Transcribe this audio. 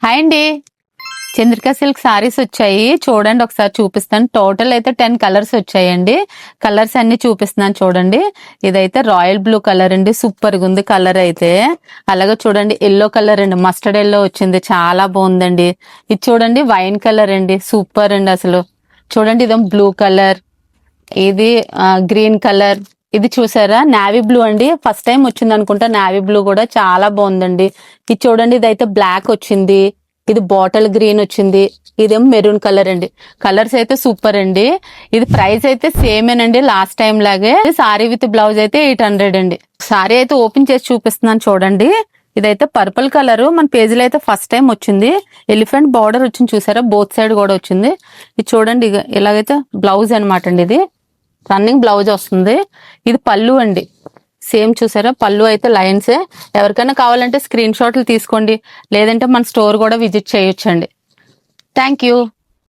Hi అండి. Chandrika silk saris వచ్చాయి చూడండి, ఒకసారి చూపిస్తాను. టోటల్ అయితే 10 కలర్స్ వచ్చాయండి. కలర్స్ అన్ని చూపిస్తున్నాను చూడండి. ఇదైతే రాయల్ బ్లూ కలర్ అండి, సూపర్ గా ఉంది కలర్ అయితే. అలాగే చూడండి ఎల్లో కలర్ అండి, మస్టర్డ్ ఎల్లో వచ్చింది, చాలా బాగుందండి. ఇది చూడండి వైన్ కలర్ అండి, సూపర్ అండి అసలు. చూడండి ఇదేం బ్లూ కలర్, ఇది గ్రీన్ కలర్. ఇది చూసారా నావీ బ్లూ అండి, ఫస్ట్ టైం వచ్చింది అనుకుంటా. నావీ బ్లూ కూడా చాలా బాగుందండి. ఇది చూడండి ఇదైతే బ్లాక్ వచ్చింది, ఇది బాటిల్ గ్రీన్ వచ్చింది, ఇదేమో మెరూన్ కలర్ అండి. కలర్స్ అయితే సూపర్ అండి. ఇది ప్రైస్ అయితే సేమేనండి లాస్ట్ టైం లాగే. సారీ విత్ బ్లౌజ్ అయితే 800 అండి. సారీ అయితే ఓపెన్ చేసి చూపిస్తున్నాను చూడండి. ఇదైతే పర్పుల్ కలర్ మన పేజీలో అయితే ఫస్ట్ టైం వచ్చింది. ఎలిఫెంట్ బార్డర్ వచ్చింది చూసారా, బోత్ సైడ్ కూడా వచ్చింది. ఇది చూడండి ఇలాగైతే బ్లౌజ్ అనమాట అండి, ఇది రన్నింగ్ బ్లౌజ్ వస్తుంది. ఇది పళ్ళు అండి, సేమ్ చూసారా పళ్ళు అయితే లైన్సే. ఎవరికైనా కావాలంటే స్క్రీన్ షాట్లు తీసుకోండి, లేదంటే మన స్టోర్ కూడా విజిట్ చేయొచ్చండి. Thank you.